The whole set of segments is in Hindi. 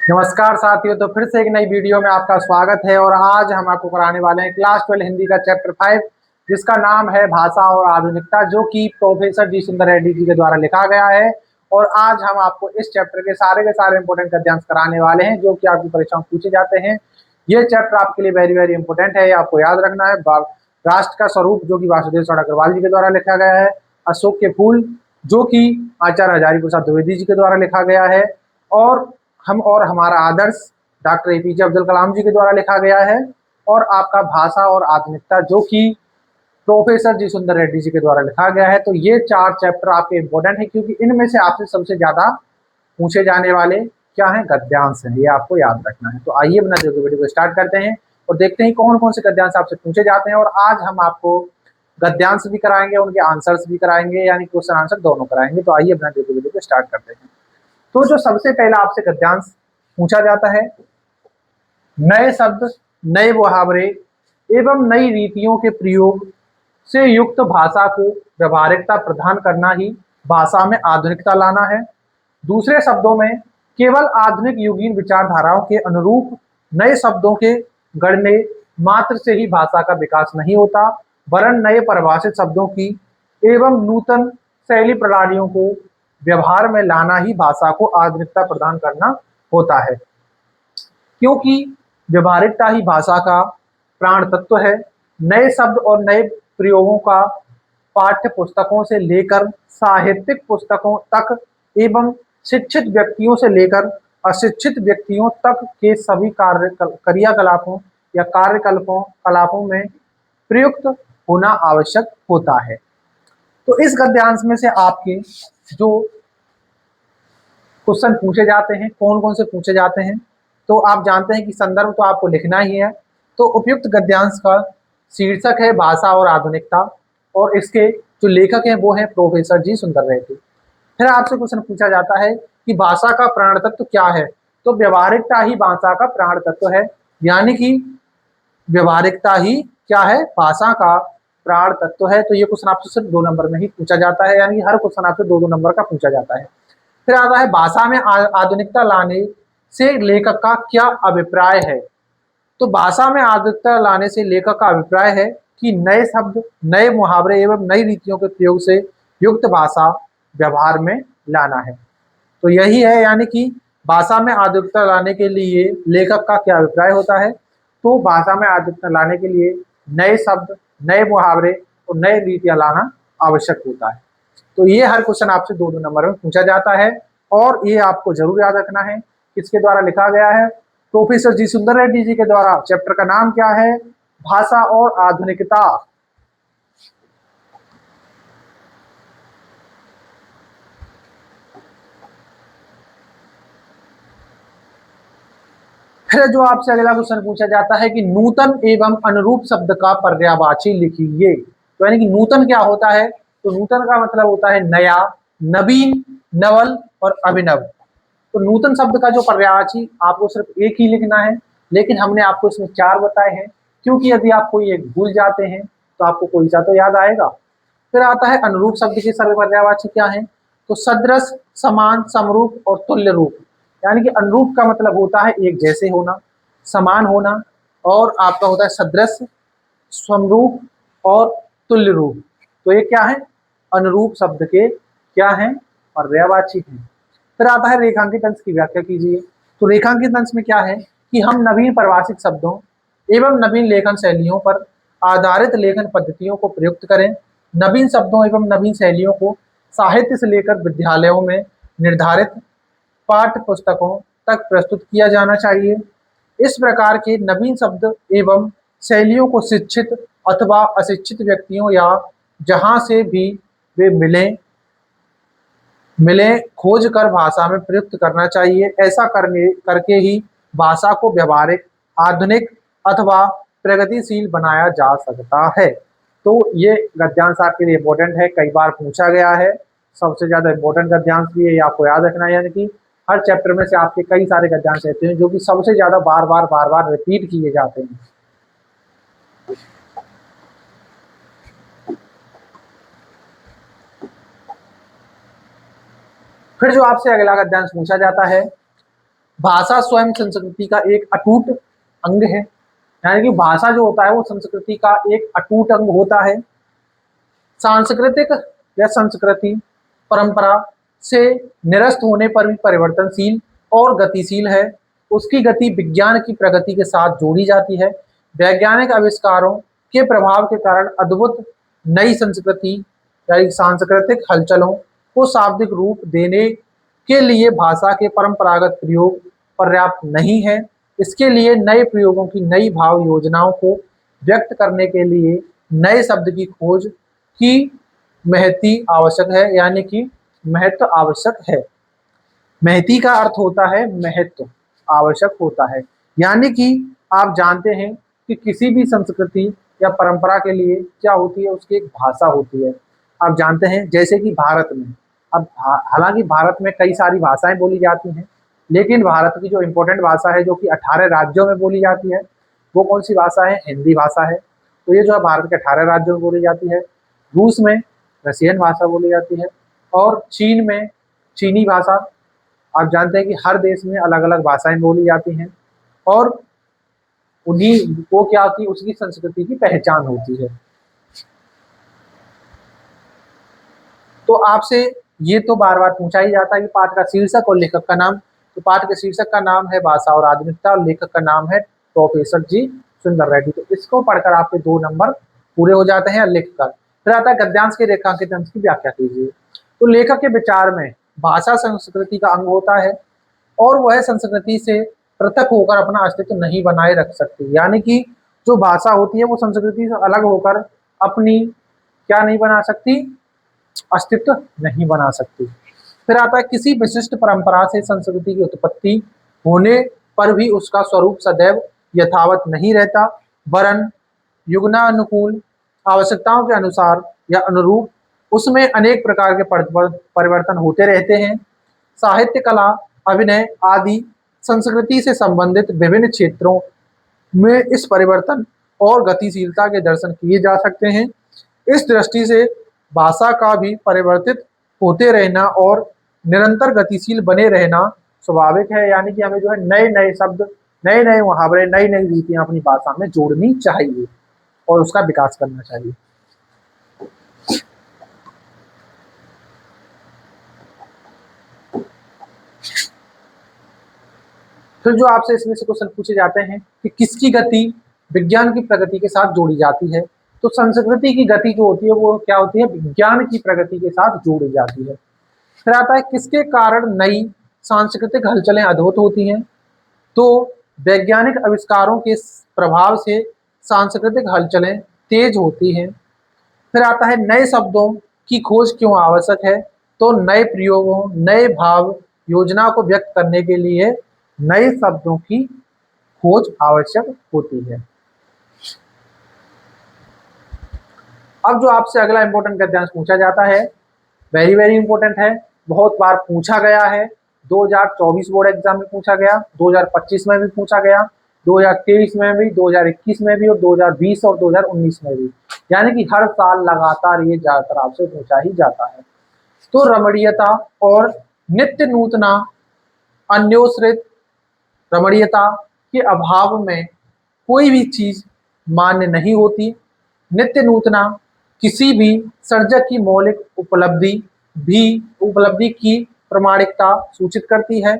नमस्कार साथियों। तो फिर से एक नई वीडियो में आपका स्वागत है और आज हम आपको कराने वाले हैं क्लास 12 हिंदी का चैप्टर 5 जिसका नाम है भाषा और आधुनिकता, जो कि प्रोफेसर जी सुंदर रेड्डी जी के द्वारा लिखा गया है। और आज हम आपको इस चैप्टर के सारे इंपोर्टेंट गद्यांश कराने वाले हैं जो कि आपकी परीक्षा में पूछे जाते हैं। ये चैप्टर आपके लिए वेरी वेरी इंपॉर्टेंट है, आपको याद रखना है। राष्ट्र का स्वरूप जो कि वासुदेव शरण अग्रवाल जी के द्वारा लिखा गया है। अशोक के फूल जो कि आचार्य हजारी प्रसाद द्विवेदी जी के द्वारा लिखा गया है। और हम और हमारा आदर्श डॉक्टर एपीजे अब्दुल कलाम जी के द्वारा लिखा गया है। और आपका भाषा और आधुनिकता जो कि प्रोफेसर जी सुंदर रेड्डी जी के द्वारा लिखा गया है। तो ये चार चैप्टर आपके इंपॉर्टेंट है क्योंकि इनमें से आपसे सबसे ज्यादा पूछे जाने वाले क्या है, गद्यांश है। ये आपको याद रखना है। तो आइए अपना वीडियो को स्टार्ट करते हैं और देखते हैं कौन कौन से गद्यांश आपसे पूछे जाते हैं। और आज हम आपको गद्यांश भी कराएंगे, उनके आंसर्स भी कराएंगे, यानी क्वेश्चन आंसर दोनों कराएंगे। तो आइए अपना वीडियो को स्टार्ट करते हैं। तो जो सबसे पहला आपसे गद्यांश पूछा जाता है, नए शब्द, नए मुहावरे एवं नई रीतियों के प्रयोग से युक्त भाषा को व्यवहारिकता प्रदान करना ही भाषा में आधुनिकता लाना है। दूसरे शब्दों में, केवल आधुनिक युगीन विचारधाराओं के अनुरूप नए शब्दों के गढ़ने मात्र से ही भाषा का विकास नहीं होता, वरन नए परिभाषित शब्दों की एवं नूतन शैली प्रणालियों को व्यवहार में लाना ही भाषा को आधुनिकता प्रदान करना होता है। क्योंकि व्यवहारिकता ही भाषा का प्राण तत्व है। नए शब्द और नए प्रयोगों का पाठ्य पुस्तकों से लेकर साहित्यिक पुस्तकों तक एवं शिक्षित व्यक्तियों से लेकर अशिक्षित व्यक्तियों तक के सभी क्रियाकलापों या कार्यकलापों कलापों में प्रयुक्त होना आवश्यक होता है। तो इस गद्यांश में से आपके जो क्वेश्चन पूछे जाते हैं, कौन कौन से पूछे जाते हैं, तो आप जानते हैं कि संदर्भ तो आपको लिखना ही है। तो उपयुक्त गद्यांश का शीर्षक है भाषा और आधुनिकता और इसके जो लेखक हैं वो हैं प्रोफेसर जी सुंदर रेड्डी। फिर आपसे क्वेश्चन पूछा जाता है कि भाषा का प्राण तत्व क्या है, तो व्यवहारिकता ही भाषा का प्राण तत्व है। यानी कि व्यवहारिकता ही क्या है, भाषा का प्राण तत्व है। तो ये क्वेश्चन आपसे सिर्फ 2 नंबर में ही पूछा जाता है, यानी हर क्वेश्चन आपसे 2-2 नंबर का पूछा जाता है। फिर आता है भाषा में आधुनिकता लाने से लेखक का क्या अभिप्राय है। तो भाषा में आधुनिकता लाने से लेखक का अभिप्राय है कि नए शब्द, नए मुहावरे एवं नई रीतियों के प्रयोग से युक्त भाषा व्यवहार में लाना है। तो यही है, यानी कि भाषा में आधुनिकता लाने के लिए लेखक का क्या अभिप्राय होता है। तो भाषा में आधुनिकता लाने के लिए नए शब्द, नए मुहावरे और नए रीतियां लाना आवश्यक होता है। तो ये हर क्वेश्चन आपसे 2-2 नंबर में पूछा जाता है और ये आपको जरूर याद रखना है। किसके द्वारा लिखा गया है, प्रोफेसर जी सुंदर रेड्डी जी के द्वारा। चैप्टर का नाम क्या है, भाषा और आधुनिकता। फिर जो आपसे अगला क्वेश्चन पूछा जाता है कि नूतन एवं अनुरूप शब्द का पर्यायवाची लिखिए। तो यानी कि नूतन क्या होता है, तो नूतन का मतलब होता है नया, नवीन, नवल और अभिनव। तो नूतन शब्द का जो पर्यायवाची आपको सिर्फ एक ही लिखना है, लेकिन हमने आपको इसमें 4 बताए हैं क्योंकि यदि आप कोई एक भूल जाते हैं तो आपको कोई सा तो याद आएगा। फिर आता है अनुरूप शब्द के सारे पर्यायवाची क्या है, तो सदृश, समान, समरूप और तुल्य रूप। यानी कि अनुरूप का मतलब होता है एक जैसे होना, समान होना, और आपका होता है सदृश, समरूप और तुल्य रूप। तो ये क्या है, अनुरूप शब्द के क्या है, पर्यायवाची हैं। फिर आता है रेखांकित अंश की व्याख्या कीजिए। तो रेखांकित अंश में क्या है कि हम नवीन परिभाषित शब्दों एवं नवीन लेखन शैलियों पर आधारित लेखन पद्धतियों को प्रयुक्त करें। नवीन शब्दों एवं नवीन शैलियों को साहित्य से लेकर विद्यालयों में निर्धारित पाठ्य पुस्तकों तक प्रस्तुत किया जाना चाहिए। इस प्रकार के नवीन शब्द एवं शैलियों को शिक्षित अथवा अशिक्षित व्यक्तियों या जहां से भी वे मिले खोज कर भाषा में प्रयुक्त करना चाहिए। ऐसा करने करके ही भाषा को व्यवहारिक, आधुनिक अथवा प्रगतिशील बनाया जा सकता है। तो ये गद्यांश आपके लिए इंपॉर्टेंट है, कई बार पूछा गया है। सबसे ज्यादा इंपॉर्टेंट गद्यांश भी है, ये आपको याद रखना है। यानी कि हर चैप्टर में से आपके कई सारे गद्यांश रहते हैं जो कि सबसे ज्यादा बार बार रिपीट किए जाते हैं। फिर जो आपसे अगला गद्यांश पूछा जाता है, भाषा स्वयं संस्कृति का एक अटूट अंग है, यानी कि भाषा जो होता है वो संस्कृति का एक अटूट अंग होता है। सांस्कृतिक या संस्कृति परंपरा से निरस्त होने पर भी परिवर्तनशील और गतिशील है। उसकी गति विज्ञान की प्रगति के साथ जोड़ी जाती है। वैज्ञानिक आविष्कारों के प्रभाव के कारण अद्भुत नई संस्कृति या सांस्कृतिक हलचलों को शाब्दिक रूप देने के लिए भाषा के परंपरागत प्रयोग पर्याप्त नहीं है। इसके लिए नए प्रयोगों की नई भाव योजनाओं को व्यक्त करने के लिए नए शब्द की खोज की महती आवश्यक है, यानी कि महत्व आवश्यक है। महती का अर्थ होता है महत्व, आवश्यक होता है, यानी कि आप जानते हैं कि किसी भी संस्कृति या परंपरा के लिए क्या होती है, उसकी एक भाषा होती है। आप जानते हैं जैसे कि भारत में, अब हालांकि भारत में कई सारी भाषाएं बोली जाती हैं, लेकिन भारत की जो इम्पोर्टेंट भाषा है जो कि 18 राज्यों में बोली जाती है, वो कौन सी भाषा है? हिंदी भाषा है। तो ये जो है भारत के 18 राज्यों में बोली जाती है। रूस में रशियन भाषा बोली जाती है, और चीन में चीनी भाषा। आप जानते हैं कि हर देश में अलग अलग भाषाएं बोली जाती हैं, और उन्हीं को क्या की उसकी संस्कृति की पहचान होती है। तो आपसे ये तो बार बार पूछा ही जाता है कि पाठ का शीर्षक और लेखक का नाम। तो पाठ के शीर्षक का नाम है भाषा और आधुनिकता, और लेखक का नाम है प्रोफेसर जी सुंदर रेड्डी। तो इसको पढ़कर आपके 2 नंबर पूरे हो जाते हैं। लिखकर फिर आता है गद्यांश के रेखांकित अंश की व्याख्या कीजिए। तो लेखक के विचार में भाषा संस्कृति का अंग होता है, और वह संस्कृति से पृथक होकर अपना अस्तित्व नहीं बनाए रख सकती, यानी कि जो भाषा होती है वो संस्कृति से अलग होकर अपनी क्या नहीं बना सकती? अस्तित्व नहीं बना सकती। फिर आता है किसी विशिष्ट परंपरा से संस्कृति की उत्पत्ति होने पर भी उसका स्वरूप सदैव यथावत नहीं रहता, वरन युगनानुकूल आवश्यकताओं के अनुसार या अनुरूप उसमें अनेक प्रकार के परिवर्तन होते रहते हैं। साहित्य, कला, अभिनय आदि संस्कृति से संबंधित विभिन्न क्षेत्रों में इस परिवर्तन और गतिशीलता के दर्शन किए जा सकते हैं। इस दृष्टि से भाषा का भी परिवर्तित होते रहना और निरंतर गतिशील बने रहना स्वाभाविक है, यानी कि हमें जो है नए नए शब्द, नए नए मुहावरे, नई नई रीतियां अपनी भाषा में जोड़नी चाहिए और उसका विकास करना चाहिए। फिर जो आपसे इसमें से क्वेश्चन पूछे जाते हैं कि किसकी गति विज्ञान की प्रगति के साथ जोड़ी जाती है, तो संस्कृति की गति जो होती है वो क्या होती है? विज्ञान की प्रगति के साथ जोड़ी जाती है। फिर आता है किसके कारण नई सांस्कृतिक हलचलें अद्भुत होती हैं, तो वैज्ञानिक आविष्कारों के प्रभाव से सांस्कृतिक हलचलें तेज होती हैं। फिर आता है नए शब्दों की खोज क्यों आवश्यक है, तो नए प्रयोगों, नए भाव योजना को व्यक्त करने के लिए नए शब्दों की खोज आवश्यक होती है। अब जो आपसे अगला इंपॉर्टेंट गद्यांश पूछा जाता है, वेरी वेरी इंपॉर्टेंट है, बहुत बार पूछा गया है। 2024 बोर्ड एग्जाम में पूछा गया, 2025 में भी पूछा गया, 2023 में भी, 2021 में भी, और 2020 और 2019 में भी, यानी कि हर साल लगातार ये ज्यादातर आपसे पूछा ही जाता है। तो रमणीयता और नित्य नूतना अन्योश्रित, रमणीयता के अभाव में कोई भी चीज मान्य नहीं होती। नित्य नूतना किसी भी सर्जक की मौलिक उपलब्धि की प्रामाणिकता सूचित करती है,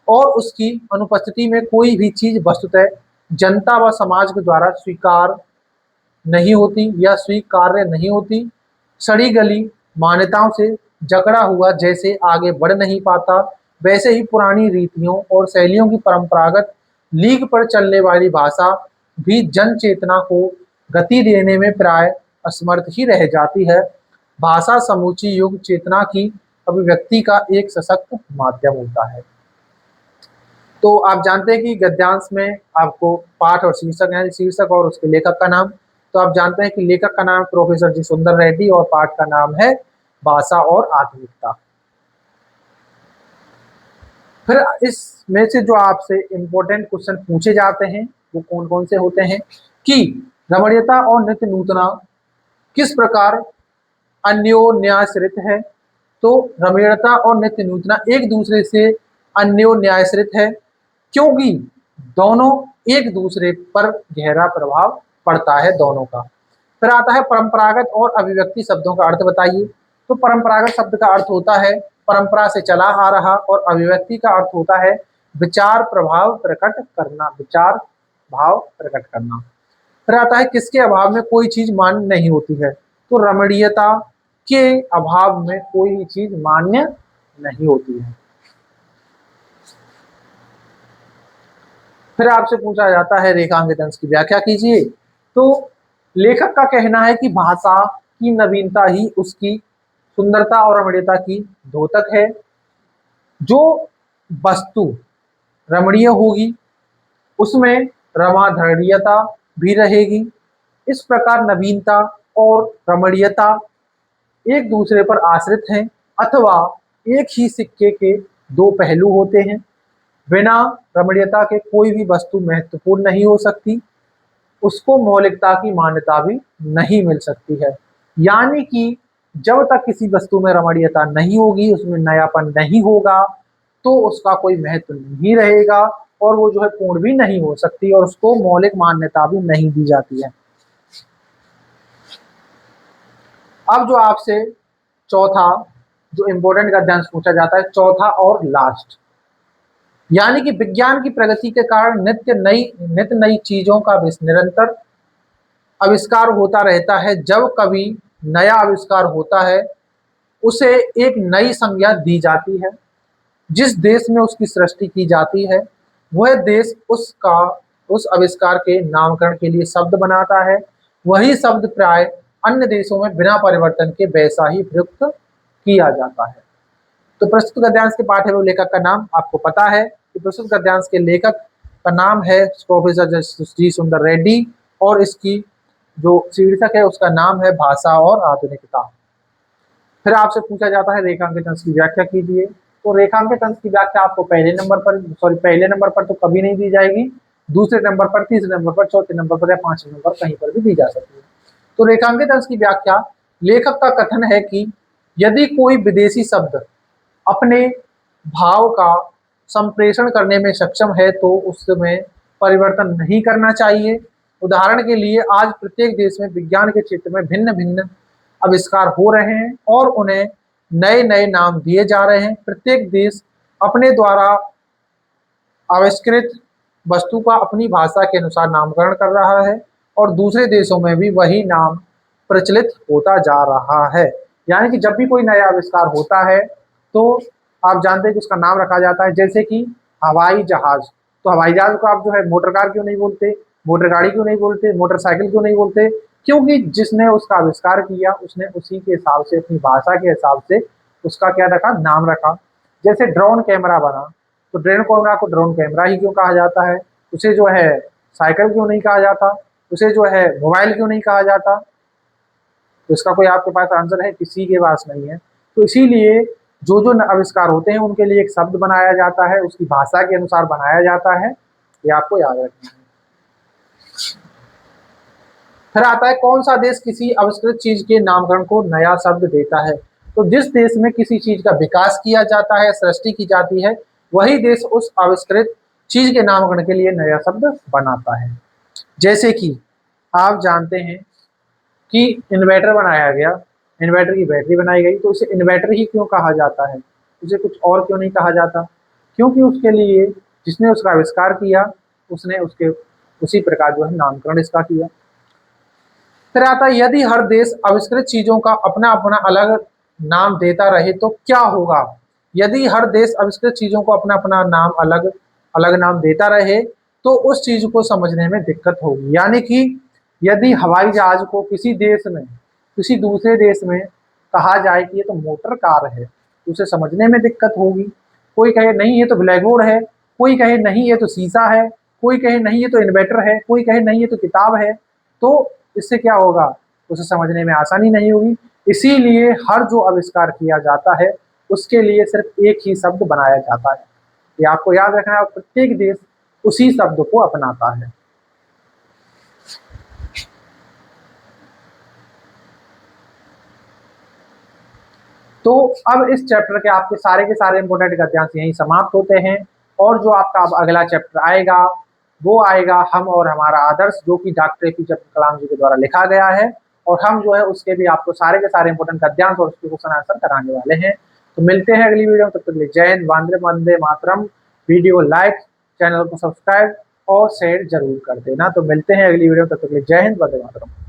और उसकी अनुपस्थिति में कोई भी चीज वस्तुतः जनता व समाज के द्वारा स्वीकार नहीं होती या स्वीकार्य नहीं होती। सड़ी गली मान्यताओं से जकड़ा हुआ जैसे आगे बढ़ नहीं पाता, वैसे ही पुरानी रीतियों और शैलियों की परंपरागत लीक पर चलने वाली भाषा भी जन चेतना को गति देने में प्राय असमर्थ ही रह जाती है। भाषा समूची युग चेतना की अभिव्यक्ति का एक सशक्त माध्यम होता है। तो आप जानते हैं कि गद्यांश में आपको पाठ और शीर्षक है, शीर्षक और उसके लेखक का नाम। तो आप जानते हैं कि लेखक का नाम प्रोफेसर जी सुंदर रेड्डी और पाठ का नाम है भाषा और आधुनिकता। फिर इसमें से जो आपसे इंपॉर्टेंट क्वेश्चन पूछे जाते हैं वो कौन कौन से होते हैं कि रमणीयता और नित्य नूतना किस प्रकार अन्योन्याश्रित है। तो रमणीयता और नित्य नूतना एक दूसरे से अन्योन्याश्रित है। क्योंकि दोनों एक दूसरे पर गहरा प्रभाव पड़ता है दोनों का। फिर आता है परंपरागत और अभिव्यक्ति शब्दों का अर्थ बताइए। तो परंपरागत शब्द का अर्थ होता है परंपरा से चला आ रहा, और अभिव्यक्ति का अर्थ होता है विचार प्रभाव प्रकट करना, विचार भाव प्रकट करना। फिर आता है किसके अभाव में कोई चीज मान्य नहीं होती है। तो रमणीयता के अभाव में कोई चीज मान्य नहीं होती है। फिर आपसे पूछा जाता है रेखांकित अंश की व्याख्या कीजिए। तो लेखक का कहना है कि भाषा की नवीनता ही उसकी सुंदरता और रमणीयता की द्योतक है। जो वस्तु रमणीय होगी उसमें रमाधरणीयता भी रहेगी। इस प्रकार नवीनता और रमणीयता एक दूसरे पर आश्रित हैं, अथवा एक ही सिक्के के दो पहलू होते हैं। बिना रमणीयता के कोई भी वस्तु महत्वपूर्ण नहीं हो सकती, उसको मौलिकता की मान्यता भी नहीं मिल सकती है। यानी कि जब तक किसी वस्तु में रमणीयता नहीं होगी, उसमें नयापन नहीं होगा, तो उसका कोई महत्व नहीं रहेगा, और वो जो है पूर्ण भी नहीं हो सकती, और उसको मौलिक मान्यता भी नहीं दी जाती है। अब जो आपसे चौथा जो इम्पोर्टेंट गद्यांश पूछा जाता है, चौथा और लास्ट, यानी कि विज्ञान की प्रगति के कारण नित्य नई चीजों का निरंतर आविष्कार होता रहता है। जब कभी नया आविष्कार होता है उसे एक नई संज्ञा दी जाती है। जिस देश में उसकी सृष्टि की जाती है वह देश उस आविष्कार के नामकरण के लिए शब्द बनाता है। वही शब्द प्राय अन्य देशों में बिना परिवर्तन के वैसा ही प्रयुक्त किया जाता है। तो प्रस्तुत गद्यांश के पाठ एवं लेखक का नाम आपको पता है कि प्रस्तुत गद्यांश के लेखक का नाम है प्रोफेसर जी सुंदर रेड्डी, और इसकी जो शीर्षक है उसका नाम है भाषा और आधुनिकता। फिर आपसे पूछा जाता है रेखांकित अंश की व्याख्या कीजिए। तो रेखांकित अंश की व्याख्या आपको पहले नंबर पर तो कभी नहीं दी जाएगी, दूसरे नंबर पर, तीसरे नंबर पर, चौथे नंबर पर या पांचवें नंबर कहीं पर भी दी जा सकती है। तो रेखांकित अंश की व्याख्या, लेखक का कथन है कि यदि कोई विदेशी शब्द अपने भाव का संप्रेषण करने में सक्षम है तो उसमें परिवर्तन नहीं करना चाहिए। उदाहरण के लिए आज प्रत्येक देश में विज्ञान के क्षेत्र में भिन्न भिन्न आविष्कार हो रहे हैं और उन्हें नए नए नाम दिए जा रहे हैं। प्रत्येक देश अपने द्वारा आविष्कृत वस्तु का अपनी भाषा के अनुसार नामकरण कर रहा है, और दूसरे देशों में भी वही नाम प्रचलित होता जा रहा है। यानी कि जब भी कोई नया आविष्कार होता है तो आप जानते हैं कि उसका नाम रखा जाता है। जैसे कि हवाई जहाज, तो हवाई जहाज को आप जो है मोटर कार क्यों नहीं बोलते, मोटर गाड़ी क्यों नहीं बोलते, मोटरसाइकिल क्यों नहीं बोलते? क्योंकि जिसने उसका आविष्कार किया उसने उसी के हिसाब से, अपनी भाषा के हिसाब से उसका क्या रखा, नाम रखा। जैसे ड्रोन कैमरा बना, तो ड्रोन कैमरा को ड्रोन कैमरा ही क्यों कहा जाता है? उसे जो है साइकिल क्यों नहीं कहा जाता? उसे जो है मोबाइल क्यों नहीं कहा जाता? तो इसका कोई आपके पास आंसर है? किसी के पास नहीं है। तो इसीलिए जो जो आविष्कार होते हैं उनके लिए एक शब्द बनाया जाता है, उसकी भाषा के अनुसार बनाया जाता है। ये आपको याद रखना है। फिर आता है कौन सा देश किसी आविष्कृत चीज के नामकरण को नया शब्द देता है? तो जिस देश में किसी चीज का विकास किया जाता है, सृष्टि की जाती है, वही देश उस आविष्कृत चीज के नामकरण के लिए नया शब्द बनाता है। जैसे कि आप जानते हैं कि इन्वर्टर बनाया गया, इन्वर्टर की बैटरी बनाई गई, तो उसे इन्वर्टर ही क्यों कहा जाता है? उसे कुछ और क्यों नहीं कहा जाता? क्योंकि उसके लिए जिसने उसका आविष्कार किया उसने उसके उसी प्रकार जो है नामकरण इसका किया। फिर आता है यदि हर देश आविष्कृत चीजों का अपना अपना अलग नाम देता रहे तो क्या होगा? यदि हर देश आविष्कृत चीजों को अपना अपना नाम अलग अलग नाम देता रहे तो उस चीज को समझने में दिक्कत होगी। यानी कि यदि हवाई जहाज को किसी देश में, किसी दूसरे देश में कहा जाए कि ये तो मोटर कार है, तो उसे समझने में दिक्कत होगी। कोई कहे नहीं ये तो ब्लैक बोर्ड है, कोई कहे नहीं ये तो शीशा है, कोई कहे नहीं ये तो इन्वर्टर है, कोई कहे नहीं ये तो किताब है। तो इससे क्या होगा? उसे समझने में आसानी नहीं होगी। इसीलिए हर जो आविष्कार किया जाता है उसके लिए सिर्फ एक ही शब्द बनाया जाता है। ये आपको याद रखना है, प्रत्येक देश उसी शब्द को अपनाता है। तो अब इस चैप्टर के आपके सारे के सारे इंपोर्टेंट गद्यांश यहीं समाप्त होते हैं। और जो आपका अब अगला चैप्टर आएगा वो आएगा हम और हमारा आदर्श, जो कि डॉक्टर APJ अब्दुल कलाम जी के द्वारा लिखा गया है। और हम जो है उसके भी आपको सारे के सारे इंपॉर्टेंट गद्यांश और उसके क्वेश्चन आंसर कराने वाले हैं। तो मिलते हैं अगली वीडियो में, तब तक के लिए जय Hind, Vande Mataram. Video like, channel को सब्सक्राइब और शेयर जरूर कर देना। तो मिलते हैं अगली वीडियो में, तब तक के लिए जय हिंद, वंदे मातरम।